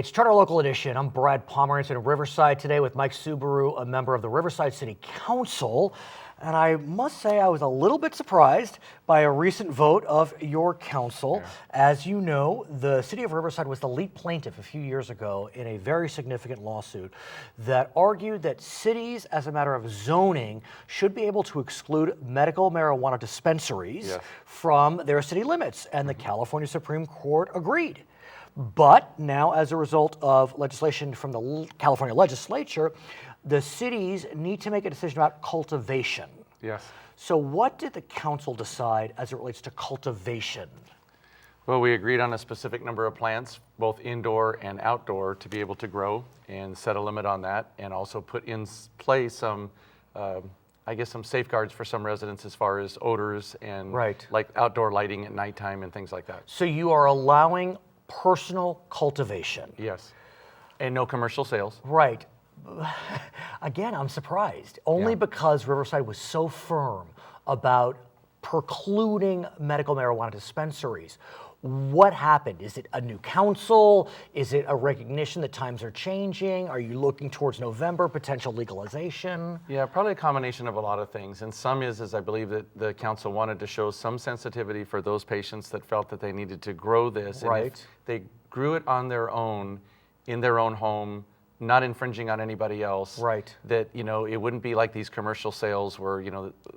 It's Charter Local Edition. I'm Brad Pomerance in Riverside today with Mike Soubirous, a member of the Riverside City Council. And I must say I was a little bit surprised by a recent vote of your council. Yeah. As you know, the city of Riverside was the lead plaintiff a few years ago in a very significant lawsuit that argued that cities, as a matter of zoning, should be able to exclude medical marijuana dispensaries from their city limits. And the California Supreme Court agreed. But now, as a result of legislation from the California legislature, the cities need to make a decision about cultivation. Yes. So what did the council decide as it relates to cultivation? Well, we agreed on a specific number of plants, both indoor and outdoor, to be able to grow and set a limit on that, and also put in place some, some safeguards for some residents as far as odors and like outdoor lighting at nighttime and things like that. So you are allowing personal cultivation? Yes. And no commercial sales. Right. Again, I'm surprised, only because Riverside was so firm about precluding medical marijuana dispensaries. What happened? Is it a new council? Is it a recognition that times are changing? Are you looking towards November, potential legalization? Yeah, probably a combination of a lot of things. And some is I believe that the council wanted to show some sensitivity for those patients that felt that they needed to grow this. Right. And if they grew it on their own, in their own home, not infringing on anybody else. Right. That, it wouldn't be like these commercial sales where,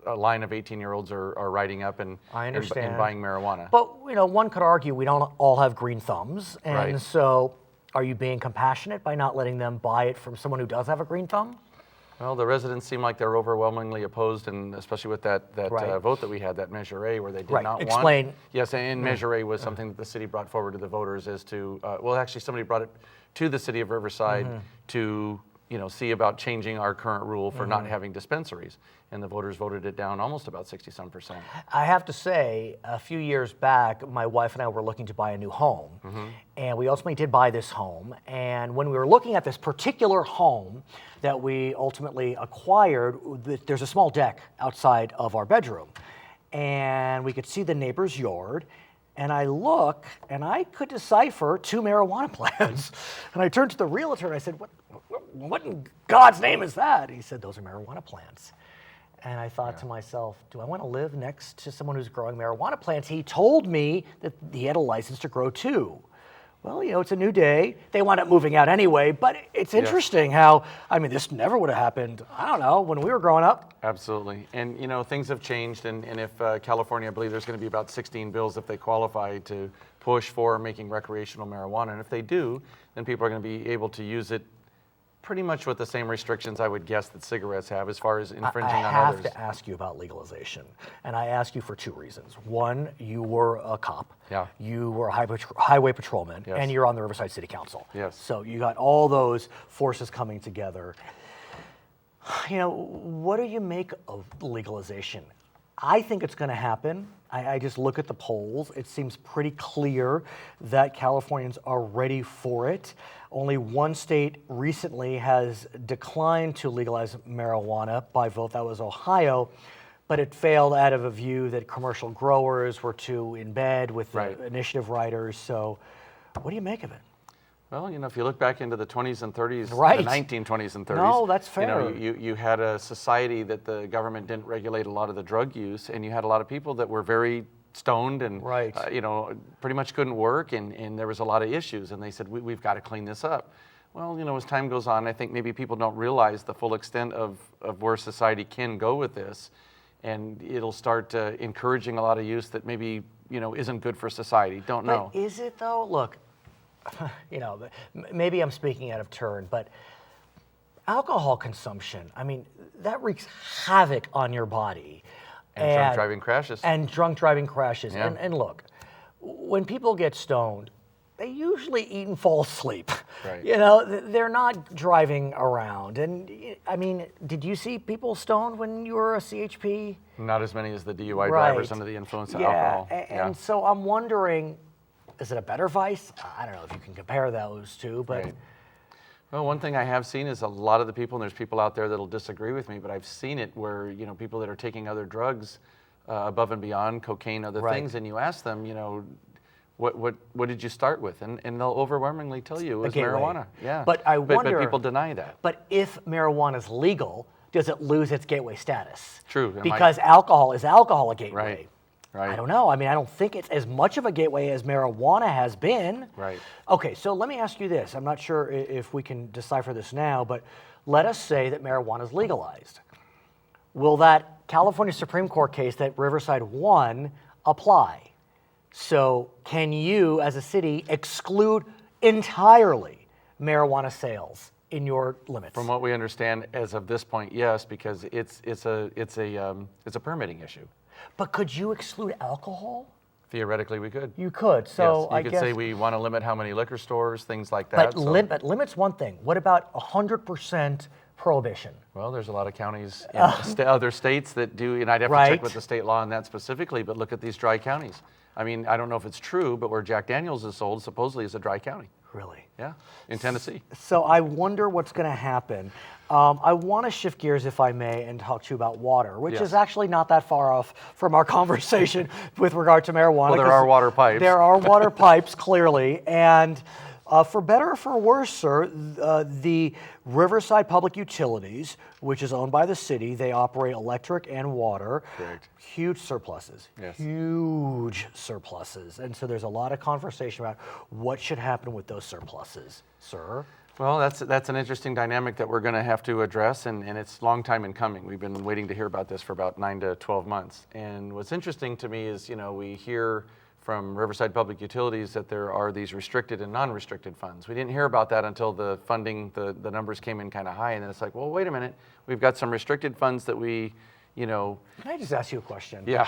a line of 18-year-olds are riding up and buying marijuana. But, one could argue we don't all have green thumbs. And so are you being compassionate by not letting them buy it from someone who does have a green thumb? Well, the residents seem like they're overwhelmingly opposed, and especially with that vote that we had, that Measure A, where they did not Explain. want. Yes, and Measure A was something that the city brought forward to the voters as to, actually somebody brought it to the city of Riverside to, see about changing our current rule for not having dispensaries. And the voters voted it down almost about 60-some%. I have to say, a few years back, my wife and I were looking to buy a new home. And we ultimately did buy this home. And when we were looking at this particular home that we ultimately acquired, there's a small deck outside of our bedroom. And we could see the neighbor's yard. And I look, and I could decipher 2 marijuana plants. And I turned to the realtor, and I said, what in God's name is that? He said, those are marijuana plants. And I thought to myself, do I want to live next to someone who's growing marijuana plants? He told me that he had a license to grow 2. Well, it's a new day. They wound up moving out anyway, but it's interesting how, this never would have happened, I don't know, when we were growing up. Absolutely. And, things have changed. And if California, I believe there's going to be about 16 bills if they qualify to push for making recreational marijuana. And if they do, then people are going to be able to use it pretty much with the same restrictions I would guess that cigarettes have as far as infringing on others. I have to ask you about legalization, and I ask you for 2 reasons. One, you were a cop. Yeah. You were a highway patrolman, and you're on the Riverside City Council. Yes. So you got all those forces coming together. What do you make of legalization? I think it's going to happen. I just look at the polls. It seems pretty clear that Californians are ready for it. Only one state recently has declined to legalize marijuana by vote. That was Ohio. But it failed out of a view that commercial growers were too in bed with the initiative writers. So what do you make of it? Well, if you look back into the 20s and 30s, the 1920s and 30s. No, that's fair. You had a society that the government didn't regulate a lot of the drug use, and you had a lot of people that were very stoned and, pretty much couldn't work, and there was a lot of issues, and they said, we've got to clean this up. Well, as time goes on, I think maybe people don't realize the full extent of where society can go with this, and it'll start encouraging a lot of use that maybe, isn't good for society. Don't know. But is it, though? Look, maybe I'm speaking out of turn, but alcohol consumption, that wreaks havoc on your body. And drunk driving crashes. Yeah. And look, when people get stoned, they usually eat and fall asleep. Right. They're not driving around. And did you see people stoned when you were a CHP? Not as many as the DUI drivers under the influence of alcohol. And so I'm wondering, is it a better vice? I don't know if you can compare those two, but. Right. Well, one thing I have seen is a lot of the people, and there's people out there that'll disagree with me, but I've seen it where, people that are taking other drugs above and beyond cocaine, other things, and you ask them, what did you start with? And they'll overwhelmingly tell you it was gateway. marijuana. Yeah. But I wonder. But people deny that. But if marijuana is legal, does it lose its gateway status? True. Because alcohol is alcohol a gateway. Right. Right. I don't know. I mean, I don't think it's as much of a gateway as marijuana has been. Right. Okay, so let me ask you this. I'm not sure if we can decipher this now, but let us say that marijuana is legalized. Will that California Supreme Court case that Riverside won apply? So can you, as a city, exclude entirely marijuana sales in your limits? From what we understand, as of this point, yes, because it's a permitting issue. But could you exclude alcohol? Theoretically, we could. You could. So yes, you could say we want to limit how many liquor stores, things like But that. limit's one thing. What about 100% prohibition? Well, there's a lot of counties in other states that do, and I'd have to check with the state law on that specifically, but look at these dry counties. I mean, I don't know if it's true, but where Jack Daniels is sold supposedly is a dry county. Really? Yeah, in Tennessee. So I wonder what's going to happen. I want to shift gears, if I may, and talk to you about water, which is actually not that far off from our conversation with regard to marijuana. Well, there are water pipes. There are water pipes, clearly. And for better or for worse, sir, the Riverside Public Utilities, which is owned by the city, they operate electric and water. Correct. Huge surpluses. Yes. Huge surpluses. And so there's a lot of conversation about what should happen with those surpluses, sir. Well, that's an interesting dynamic that we're going to have to address, and it's a long time in coming. We've been waiting to hear about this for about 9 to 12 months. And what's interesting to me is, we hear from Riverside Public Utilities that there are these restricted and non-restricted funds. We didn't hear about that until the funding, the numbers came in kind of high, and then it's like, well, wait a minute, we've got some restricted funds that we, Can I just ask you a question? Yeah.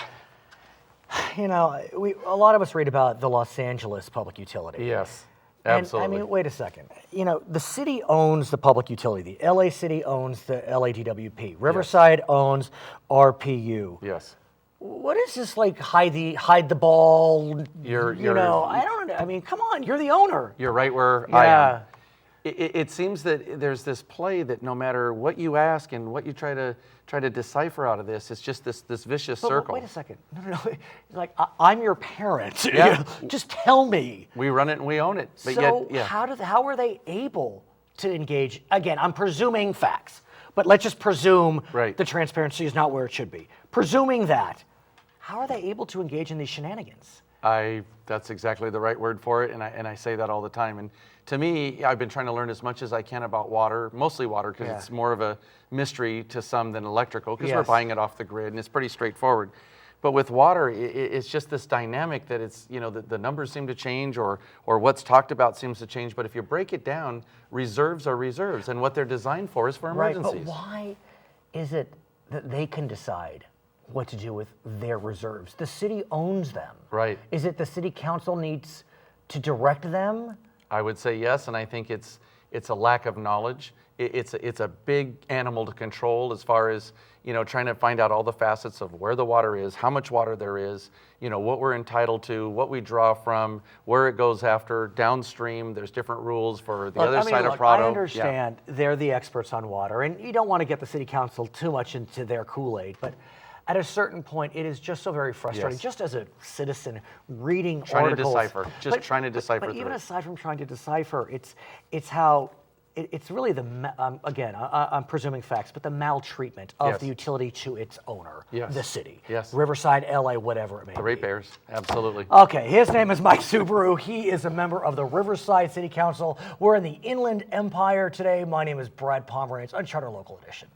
A lot of us read about the Los Angeles Public Utility. Yes. And, Absolutely. I mean, wait a second. The city owns the public utility. The LA City owns the LADWP. Riverside owns RPU. Yes. What is this like? Hide the ball. I don't know. I mean, come on. You're the owner. You're right where I am. It seems that there's this play that no matter what you ask and what you try to decipher out of this, it's just this vicious circle. Wait a second. No. Like I'm your parent. Yeah. Just tell me. We run it and we own it. But So yet, how are they able to engage? Again, I'm presuming facts, but let's just presume the transparency is not where it should be. Presuming that, how are they able to engage in these shenanigans? That's exactly the right word for it, and I say that all the time. And to me, I've been trying to learn as much as I can about water, mostly water, because it's more of a mystery to some than electrical, because we're buying it off the grid, and it's pretty straightforward. But with water, it's just this dynamic that it's, the numbers seem to change, or what's talked about seems to change. But if you break it down, reserves are reserves, and what they're designed for is for emergencies. Right, but why is it that they can decide what to do with their reserves? The city owns them. Right. Is it the city council needs to direct them? I would say yes, and I think it's a lack of knowledge. It's a big animal to control as far as trying to find out all the facets of where the water is, how much water there is, what we're entitled to, what we draw from, where it goes after downstream. There's different rules for the other side of Prado. I understand they're the experts on water, and you don't want to get the city council too much into their Kool-Aid, but at a certain point, it is just so very frustrating, just as a citizen reading articles. Trying to decipher. But even aside from trying to decipher, it's how, it's really again, I'm presuming facts, but the maltreatment of the utility to its owner, the city. Yes. Riverside, LA, whatever it may be. The ratepayers, absolutely. Okay, his name is Mike Soubirous. He is a member of the Riverside City Council. We're in the Inland Empire today. My name is Brad Pomerance on Charter Local Edition.